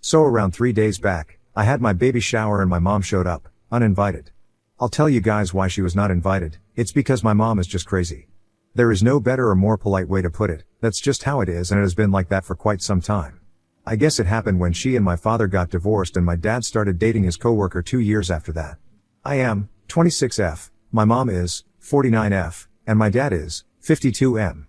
So around 3 days back, I had my baby shower and my mom showed up, uninvited. I'll tell you guys why she was not invited. It's because my mom is just crazy. There is no better or more polite way to put it. That's just how it is, and it has been like that for quite some time. I guess it happened when she and my father got divorced and my dad started dating his coworker 2 years after that. I am 26F, my mom is 49F, and my dad is 52M.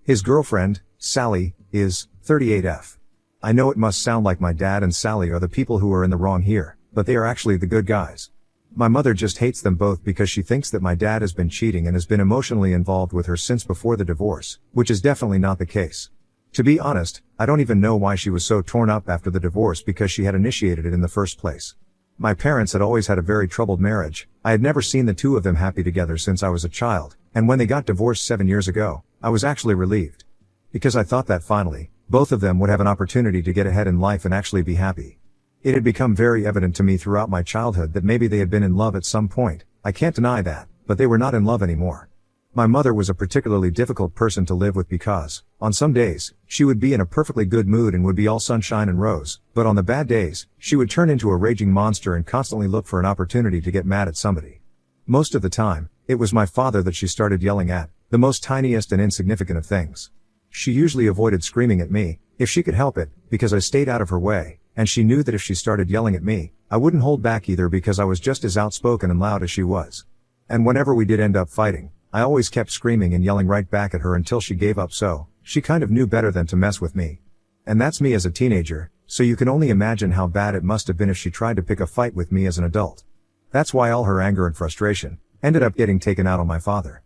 His girlfriend, Sally, is 38F. I know it must sound like my dad and Sally are the people who are in the wrong here, but they are actually the good guys. My mother just hates them both because she thinks that my dad has been cheating and has been emotionally involved with her since before the divorce, which is definitely not the case. To be honest, I don't even know why she was so torn up after the divorce because she had initiated it in the first place. My parents had always had a very troubled marriage. I had never seen the two of them happy together since I was a child, and when they got divorced 7 years ago, I was actually relieved. Because I thought that finally, both of them would have an opportunity to get ahead in life and actually be happy. It had become very evident to me throughout my childhood that maybe they had been in love at some point. I can't deny that, but they were not in love anymore. My mother was a particularly difficult person to live with because, on some days, she would be in a perfectly good mood and would be all sunshine and rose, but on the bad days, she would turn into a raging monster and constantly look for an opportunity to get mad at somebody. Most of the time, it was my father that she started yelling at, the most tiniest and insignificant of things. She usually avoided screaming at me, if she could help it, because I stayed out of her way, and she knew that if she started yelling at me, I wouldn't hold back either because I was just as outspoken and loud as she was. And whenever we did end up fighting, I always kept screaming and yelling right back at her until she gave up, so she kind of knew better than to mess with me. And that's me as a teenager, so you can only imagine how bad it must have been if she tried to pick a fight with me as an adult. That's why all her anger and frustration ended up getting taken out on my father.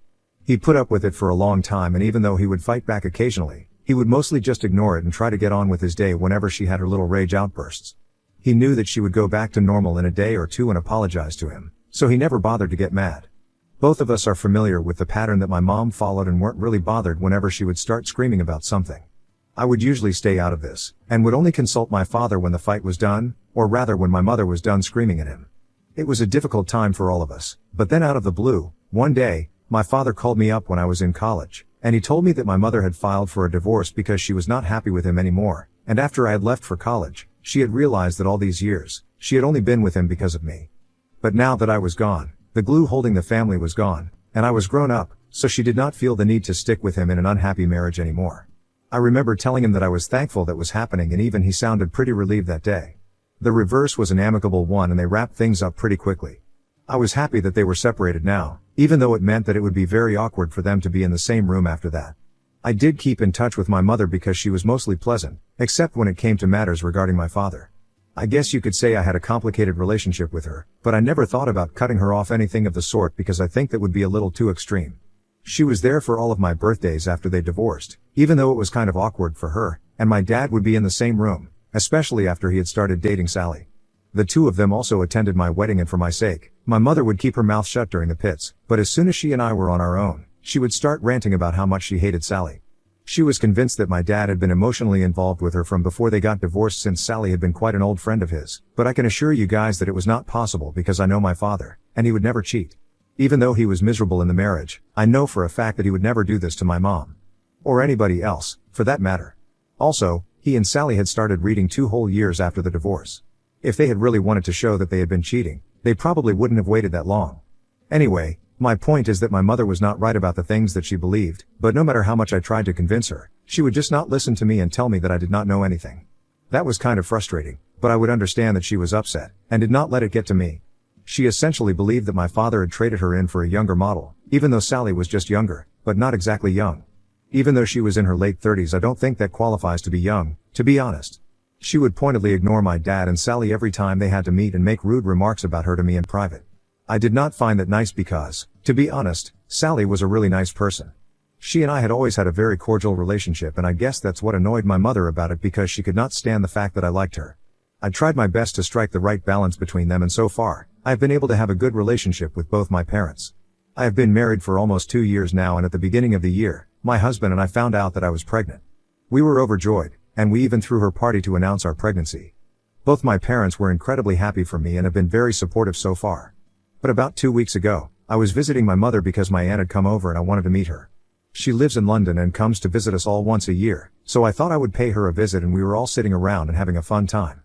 He put up with it for a long time, and even though he would fight back occasionally, he would mostly just ignore it and try to get on with his day whenever she had her little rage outbursts. He knew that she would go back to normal in a day or two and apologize to him, so he never bothered to get mad. Both of us are familiar with the pattern that my mom followed and weren't really bothered whenever she would start screaming about something. I would usually stay out of this, and would only consult my father when the fight was done, or rather when my mother was done screaming at him. It was a difficult time for all of us, but then out of the blue, one day, my father called me up when I was in college, and he told me that my mother had filed for a divorce because she was not happy with him anymore, and after I had left for college, she had realized that all these years, she had only been with him because of me. But now that I was gone, the glue holding the family was gone, and I was grown up, so she did not feel the need to stick with him in an unhappy marriage anymore. I remember telling him that I was thankful that was happening, and even he sounded pretty relieved that day. The reverse was an amicable one and they wrapped things up pretty quickly. I was happy that they were separated now, even though it meant that it would be very awkward for them to be in the same room after that. I did keep in touch with my mother because she was mostly pleasant, except when it came to matters regarding my father. I guess you could say I had a complicated relationship with her, but I never thought about cutting her off anything of the sort because I think that would be a little too extreme. She was there for all of my birthdays after they divorced, even though it was kind of awkward for her, and my dad would be in the same room, especially after he had started dating Sally. The two of them also attended my wedding, and for my sake, my mother would keep her mouth shut during the pits, but as soon as she and I were on our own, she would start ranting about how much she hated Sally. She was convinced that my dad had been emotionally involved with her from before they got divorced, since Sally had been quite an old friend of his, but I can assure you guys that it was not possible because I know my father, and he would never cheat. Even though he was miserable in the marriage, I know for a fact that he would never do this to my mom. Or anybody else, for that matter. Also, he and Sally had started reading 2 whole years after the divorce. If they had really wanted to show that they had been cheating, they probably wouldn't have waited that long. Anyway, my point is that my mother was not right about the things that she believed, but no matter how much I tried to convince her, she would just not listen to me and tell me that I did not know anything. That was kind of frustrating, but I would understand that she was upset, and did not let it get to me. She essentially believed that my father had traded her in for a younger model, even though Sally was just younger, but not exactly young. Even though she was in her late 30s, I don't think that qualifies to be young, to be honest. She would pointedly ignore my dad and Sally every time they had to meet and make rude remarks about her to me in private. I did not find that nice because, to be honest, Sally was a really nice person. She and I had always had a very cordial relationship, and I guess that's what annoyed my mother about it, because she could not stand the fact that I liked her. I tried my best to strike the right balance between them, and so far, I have been able to have a good relationship with both my parents. I have been married for almost 2 years now, and at the beginning of the year, my husband and I found out that I was pregnant. We were overjoyed, and we even threw her party to announce our pregnancy. Both my parents were incredibly happy for me and have been very supportive so far. But about 2 weeks ago, I was visiting my mother because my aunt had come over and I wanted to meet her. She lives in London and comes to visit us all once a year, so I thought I would pay her a visit, and we were all sitting around and having a fun time.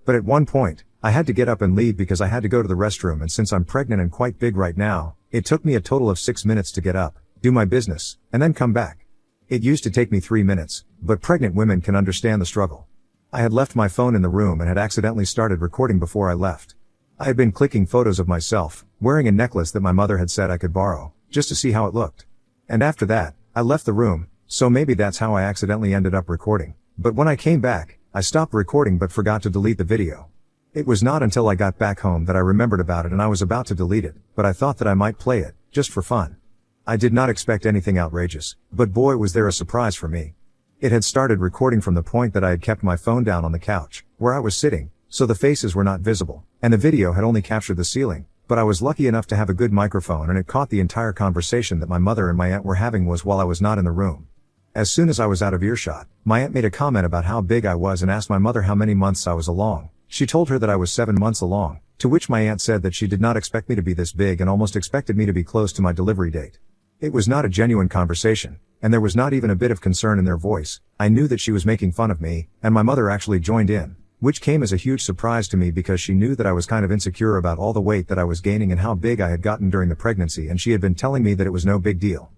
But at one point, I had to get up and leave because I had to go to the restroom, and since I'm pregnant and quite big right now, it took me a total of 6 minutes to get up, do my business, and then come back. It used to take me 3 minutes, but pregnant women can understand the struggle. I had left my phone in the room and had accidentally started recording before I left. I had been clicking photos of myself, wearing a necklace that my mother had said I could borrow, just to see how it looked. And after that, I left the room, so maybe that's how I accidentally ended up recording. But when I came back, I stopped recording but forgot to delete the video. It was not until I got back home that I remembered about it, and I was about to delete it, but I thought that I might play it, just for fun. I did not expect anything outrageous, but boy was there a surprise for me. It had started recording from the point that I had kept my phone down on the couch, where I was sitting, so the faces were not visible, and the video had only captured the ceiling, but I was lucky enough to have a good microphone and it caught the entire conversation that my mother and my aunt were having while I was not in the room. As soon as I was out of earshot, my aunt made a comment about how big I was and asked my mother how many months I was along. She told her that I was 7 months along, to which my aunt said that she did not expect me to be this big and almost expected me to be close to my delivery date. It was not a genuine conversation, and there was not even a bit of concern in their voice. I knew that she was making fun of me, and my mother actually joined in, which came as a huge surprise to me because she knew that I was kind of insecure about all the weight that I was gaining and how big I had gotten during the pregnancy, and she had been telling me that it was no big deal.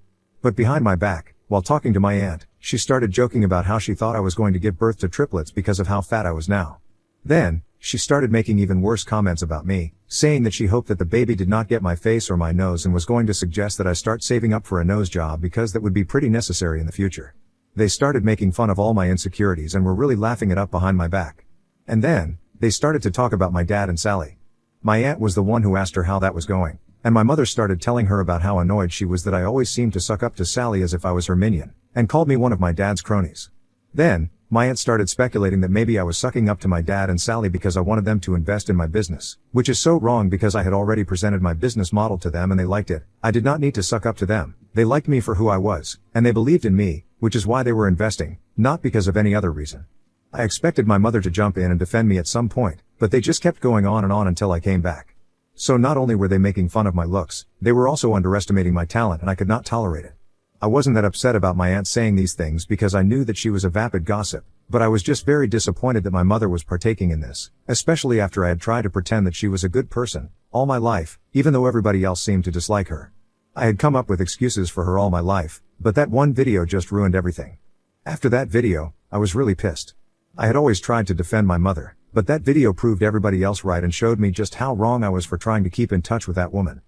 But behind my back, while talking to my aunt, she started joking about how she thought I was going to give birth to triplets because of how fat I was now. Then, she started making even worse comments about me, saying that she hoped that the baby did not get my face or my nose and was going to suggest that I start saving up for a nose job because that would be pretty necessary in the future. They started making fun of all my insecurities and were really laughing it up behind my back. And then, they started to talk about my dad and Sally. My aunt was the one who asked her how that was going, and my mother started telling her about how annoyed she was that I always seemed to suck up to Sally as if I was her minion, and called me one of my dad's cronies. Then, my aunt started speculating that maybe I was sucking up to my dad and Sally because I wanted them to invest in my business, which is so wrong because I had already presented my business model to them and they liked it. I did not need to suck up to them. They liked me for who I was, and they believed in me, which is why they were investing, not because of any other reason. I expected my mother to jump in and defend me at some point, but they just kept going on and on until I came back. So not only were they making fun of my looks, they were also underestimating my talent, and I could not tolerate it. I wasn't that upset about my aunt saying these things because I knew that she was a vapid gossip, but I was just very disappointed that my mother was partaking in this, especially after I had tried to pretend that she was a good person all my life, even though everybody else seemed to dislike her. I had come up with excuses for her all my life, but that one video just ruined everything. After that video, I was really pissed. I had always tried to defend my mother, but that video proved everybody else right and showed me just how wrong I was for trying to keep in touch with that woman.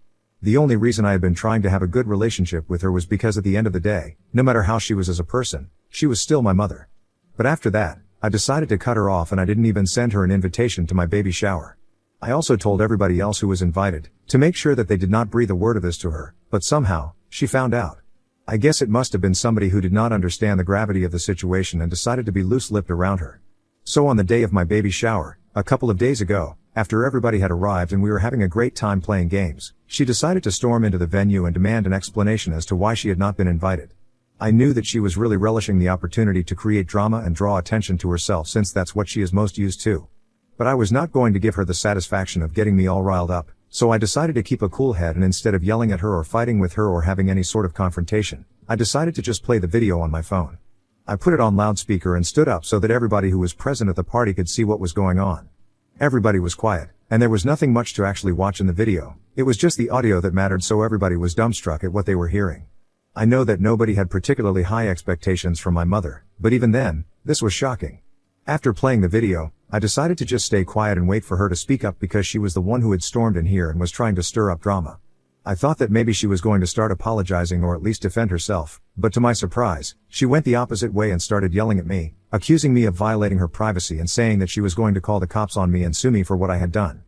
The only reason I had been trying to have a good relationship with her was because at the end of the day, no matter how she was as a person, she was still my mother. But after that, I decided to cut her off and I didn't even send her an invitation to my baby shower. I also told everybody else who was invited to make sure that they did not breathe a word of this to her, but somehow, she found out. I guess it must have been somebody who did not understand the gravity of the situation and decided to be loose-lipped around her. So on the day of my baby shower, a couple of days ago, after everybody had arrived and we were having a great time playing games, she decided to storm into the venue and demand an explanation as to why she had not been invited. I knew that she was really relishing the opportunity to create drama and draw attention to herself since that's what she is most used to. But I was not going to give her the satisfaction of getting me all riled up, so I decided to keep a cool head, and instead of yelling at her or fighting with her or having any sort of confrontation, I decided to just play the video on my phone. I put it on loudspeaker and stood up so that everybody who was present at the party could see what was going on. Everybody was quiet, and there was nothing much to actually watch in the video. It was just the audio that mattered, so everybody was dumbstruck at what they were hearing. I know that nobody had particularly high expectations from my mother, but even then, this was shocking. After playing the video, I decided to just stay quiet and wait for her to speak up because she was the one who had stormed in here and was trying to stir up drama. I thought that maybe she was going to start apologizing or at least defend herself, but to my surprise, she went the opposite way and started yelling at me, accusing me of violating her privacy and saying that she was going to call the cops on me and sue me for what I had done.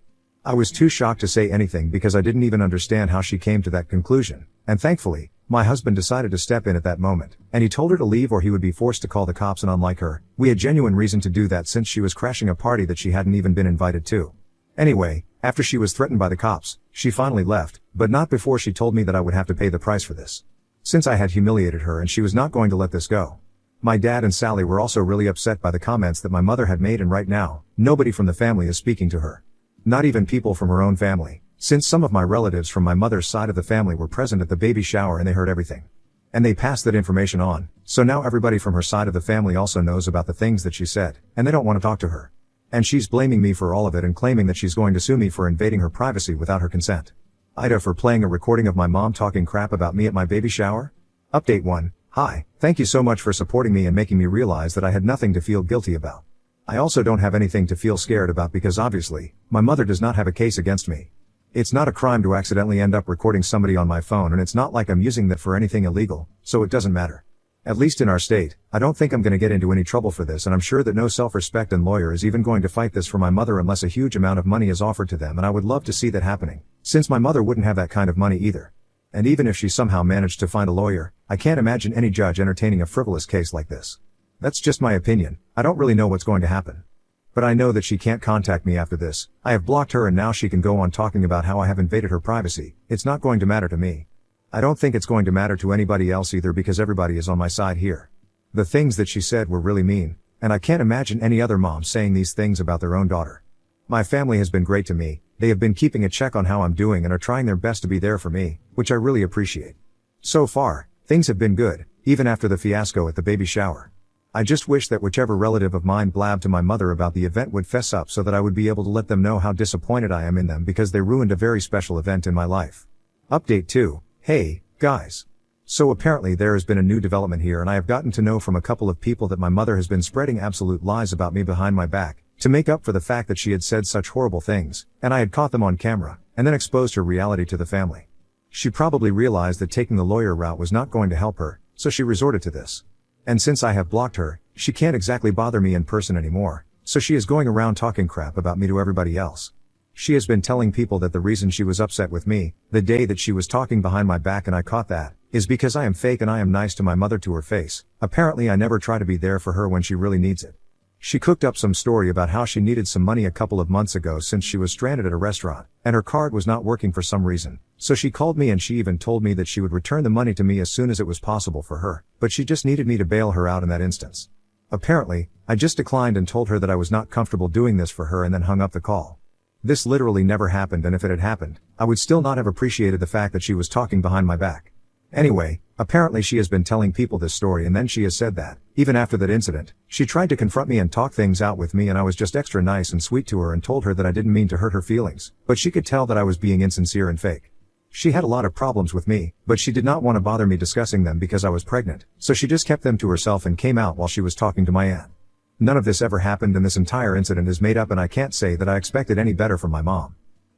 I was too shocked to say anything because I didn't even understand how she came to that conclusion, and thankfully, my husband decided to step in at that moment, and he told her to leave or he would be forced to call the cops, and unlike her, we had genuine reason to do that since she was crashing a party that she hadn't even been invited to. Anyway, after she was threatened by the cops, she finally left, but not before she told me that I would have to pay the price for this. Since I had humiliated her and she was not going to let this go. My dad and Sally were also really upset by the comments that my mother had made, and right now, nobody from the family is speaking to her. Not even people from her own family, since some of my relatives from my mother's side of the family were present at the baby shower and they heard everything. And they passed that information on, so now everybody from her side of the family also knows about the things that she said, and they don't want to talk to her. And she's blaming me for all of it and claiming that she's going to sue me for invading her privacy without her consent. Ida for playing a recording of my mom talking crap about me at my baby shower? Update 1. Hi, thank you so much for supporting me and making me realize that I had nothing to feel guilty about. I also don't have anything to feel scared about because obviously, my mother does not have a case against me. It's not a crime to accidentally end up recording somebody on my phone, and it's not like I'm using that for anything illegal, so it doesn't matter. At least in our state, I don't think I'm gonna get into any trouble for this, and I'm sure that no self-respecting lawyer is even going to fight this for my mother unless a huge amount of money is offered to them, and I would love to see that happening, since my mother wouldn't have that kind of money either. And even if she somehow managed to find a lawyer, I can't imagine any judge entertaining a frivolous case like this. That's just my opinion. I don't really know what's going to happen. But I know that she can't contact me after this. I have blocked her and now she can go on talking about how I have invaded her privacy. It's not going to matter to me. I don't think it's going to matter to anybody else either because everybody is on my side here. The things that she said were really mean, and I can't imagine any other mom saying these things about their own daughter. My family has been great to me. They have been keeping a check on how I'm doing and are trying their best to be there for me, which I really appreciate. So far, things have been good, even after the fiasco at the baby shower. I just wish that whichever relative of mine blabbed to my mother about the event would fess up so that I would be able to let them know how disappointed I am in them because they ruined a very special event in my life. Update 2. Hey, guys. So apparently there has been a new development here and I have gotten to know from a couple of people that my mother has been spreading absolute lies about me behind my back, to make up for the fact that she had said such horrible things, and I had caught them on camera, and then exposed her reality to the family. She probably realized that taking the lawyer route was not going to help her, so she resorted to this. And since I have blocked her, she can't exactly bother me in person anymore, so she is going around talking crap about me to everybody else. She has been telling people that the reason she was upset with me, the day that she was talking behind my back and I caught that, is because I am fake and I am nice to my mother to her face. Apparently I never try to be there for her when she really needs it. She cooked up some story about how she needed some money a couple of months ago since she was stranded at a restaurant, and her card was not working for some reason. So she called me and she even told me that she would return the money to me as soon as it was possible for her, but she just needed me to bail her out in that instance. Apparently, I just declined and told her that I was not comfortable doing this for her and then hung up the call. This literally never happened, and if it had happened, I would still not have appreciated the fact that she was talking behind my back. Anyway, apparently she has been telling people this story and then she has said that, even after that incident, she tried to confront me and talk things out with me and I was just extra nice and sweet to her and told her that I didn't mean to hurt her feelings, but she could tell that I was being insincere and fake. She had a lot of problems with me, but she did not want to bother me discussing them because I was pregnant, so she just kept them to herself and came out while she was talking to my aunt. None of this ever happened and this entire incident is made up, and I can't say that I expected any better from my mom.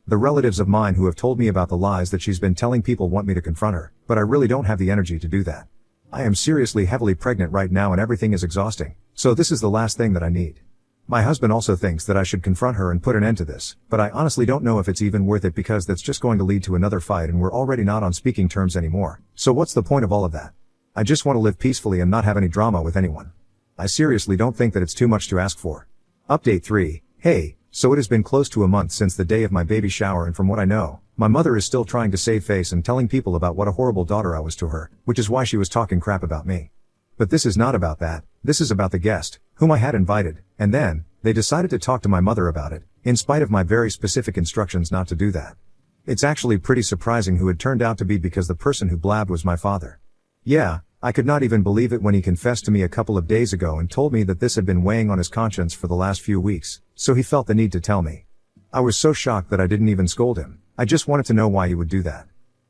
The relatives of mine who have told me about the lies that she's been telling people want me to confront her, but I really don't have the energy to do that. I am seriously heavily pregnant right now and everything is exhausting, so this is the last thing that I need. My husband also thinks that I should confront her and put an end to this, but I honestly don't know if it's even worth it because that's just going to lead to another fight and we're already not on speaking terms anymore, so what's the point of all of that? I just want to live peacefully and not have any drama with anyone. I seriously don't think that it's too much to ask for. Update 3. Hey, so it has been close to a month since the day of my baby shower, and from what I know, my mother is still trying to save face and telling people about what a horrible daughter I was to her, which is why she was talking crap about me. But this is not about that, this is about the guest, whom I had invited, and then, they decided to talk to my mother about it, in spite of my very specific instructions not to do that. It's actually pretty surprising who it turned out to be because the person who blabbed was my father. Yeah, I could not even believe it when he confessed to me a couple of days ago and told me that this had been weighing on his conscience for the last few weeks, so he felt the need to tell me. I was so shocked that I didn't even scold him. I just wanted to know why he would do that.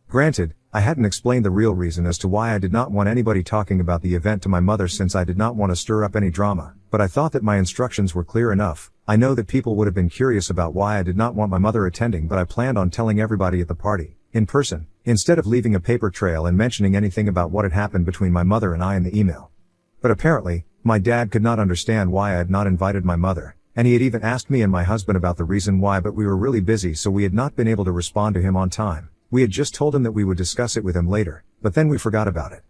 Granted, I hadn't explained the real reason as to why I did not want anybody talking about the event to my mother since I did not want to stir up any drama, but I thought that my instructions were clear enough. I know that people would have been curious about why I did not want my mother attending, but I planned on telling everybody at the party, in person, instead of leaving a paper trail and mentioning anything about what had happened between my mother and I in the email. But apparently, my dad could not understand why I had not invited my mother, and he had even asked me and my husband about the reason why, but we were really busy so we had not been able to respond to him on time. We had just told him that we would discuss it with him later, but then we forgot about it.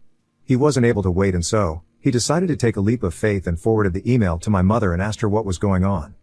He wasn't able to wait, and so, he decided to take a leap of faith and forwarded the email to my mother and asked her what was going on.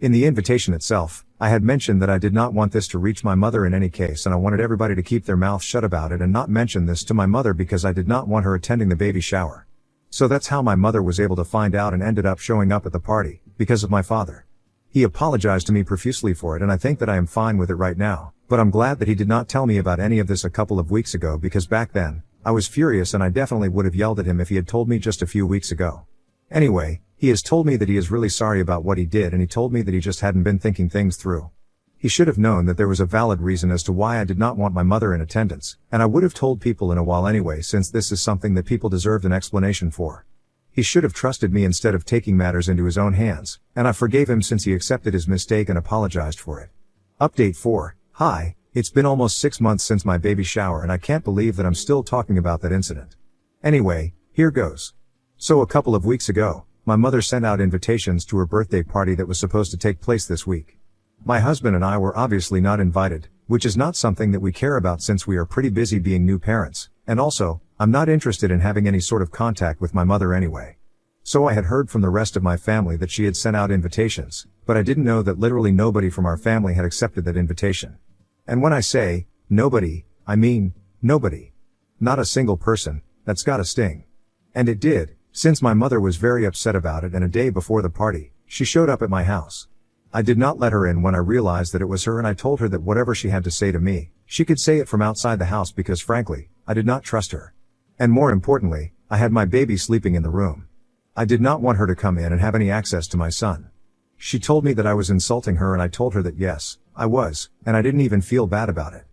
In the invitation itself, I had mentioned that I did not want this to reach my mother in any case, and I wanted everybody to keep their mouth shut about it and not mention this to my mother because I did not want her attending the baby shower. So that's how my mother was able to find out and ended up showing up at the party, because of my father. He apologized to me profusely for it, and I think that I am fine with it right now, but I'm glad that he did not tell me about any of this a couple of weeks ago because back then, I was furious and I definitely would have yelled at him if he had told me just a few weeks ago. Anyway, He has told me that he is really sorry about what he did, and he told me that he just hadn't been thinking things through. He should have known that there was a valid reason as to why I did not want my mother in attendance, and I would have told people in a while anyway, since this is something that people deserved an explanation for. He should have trusted me instead of taking matters into his own hands, and I forgave him since he accepted his mistake and apologized for it. Update 4. Hi, it's been almost 6 months since my baby shower and I can't believe that I'm still talking about that incident. Anyway, here goes. So a couple of weeks ago, my mother sent out invitations to her birthday party that was supposed to take place this week. My husband and I were obviously not invited, which is not something that we care about since we are pretty busy being new parents, and also, I'm not interested in having any sort of contact with my mother anyway. So I had heard from the rest of my family that she had sent out invitations, but I didn't know that literally nobody from our family had accepted that invitation. And when I say, nobody, I mean, nobody. Not a single person. That's gotta sting. And it did, since my mother was very upset about it, and a day before the party, she showed up at my house. I did not let her in when I realized that it was her, and I told her that whatever she had to say to me, she could say it from outside the house because frankly, I did not trust her. And more importantly, I had my baby sleeping in the room. I did not want her to come in and have any access to my son. She told me that I was insulting her, and I told her that yes, I was, and I didn't even feel bad about it.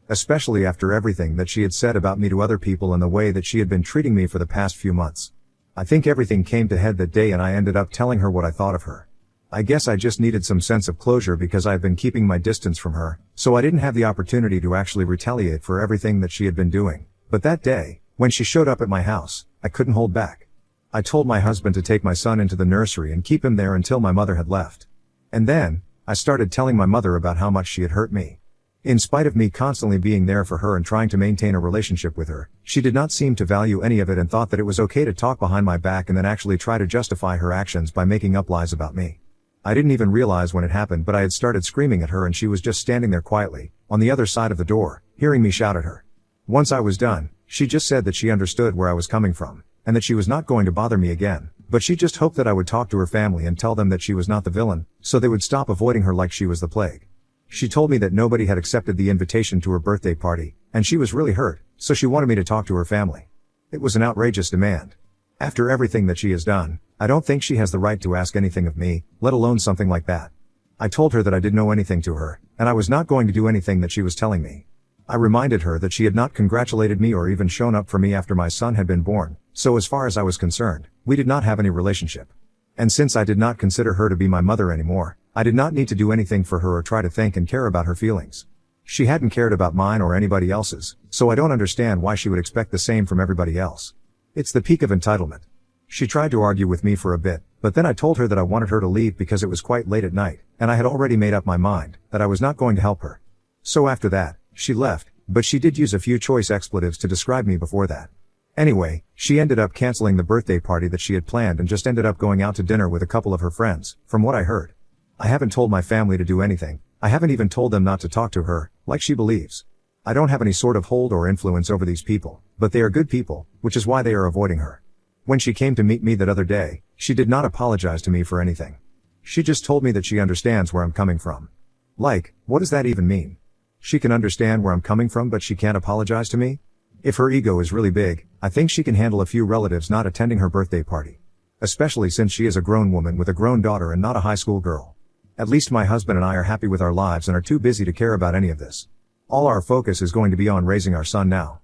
Especially after everything that she had said about me to other people and the way that she had been treating me for the past few months. I think everything came to head that day and I ended up telling her what I thought of her. I guess I just needed some sense of closure because I had been keeping my distance from her, so I didn't have the opportunity to actually retaliate for everything that she had been doing. But that day, when she showed up at my house, I couldn't hold back. I told my husband to take my son into the nursery and keep him there until my mother had left. And then, I started telling my mother about how much she had hurt me. In spite of me constantly being there for her and trying to maintain a relationship with her, she did not seem to value any of it and thought that it was okay to talk behind my back and then actually try to justify her actions by making up lies about me. I didn't even realize when it happened, but I had started screaming at her and she was just standing there quietly, on the other side of the door, hearing me shout at her. Once I was done, she just said that she understood where I was coming from, and that she was not going to bother me again, but she just hoped that I would talk to her family and tell them that she was not the villain, so they would stop avoiding her like she was the plague. She told me that nobody had accepted the invitation to her birthday party, and she was really hurt, so she wanted me to talk to her family. It was an outrageous demand. After everything that she has done, I don't think she has the right to ask anything of me, let alone something like that. I told her that I didn't know anything to her, and I was not going to do anything that she was telling me. I reminded her that she had not congratulated me or even shown up for me after my son had been born, so as far as I was concerned, we did not have any relationship. And since I did not consider her to be my mother anymore, I did not need to do anything for her or try to think and care about her feelings. She hadn't cared about mine or anybody else's, so I don't understand why she would expect the same from everybody else. It's the peak of entitlement. She tried to argue with me for a bit, but then I told her that I wanted her to leave because it was quite late at night, and I had already made up my mind that I was not going to help her. So after that, she left, but she did use a few choice expletives to describe me before that. Anyway, she ended up canceling the birthday party that she had planned and just ended up going out to dinner with a couple of her friends, from what I heard. I haven't told my family to do anything. I haven't even told them not to talk to her, like she believes. I don't have any sort of hold or influence over these people, but they are good people, which is why they are avoiding her. When she came to meet me that other day, she did not apologize to me for anything. She just told me that she understands where I'm coming from. Like, what does that even mean? She can understand where I'm coming from but she can't apologize to me? If her ego is really big, I think she can handle a few relatives not attending her birthday party. Especially since she is a grown woman with a grown daughter and not a high school girl. At least my husband and I are happy with our lives and are too busy to care about any of this. All our focus is going to be on raising our son now.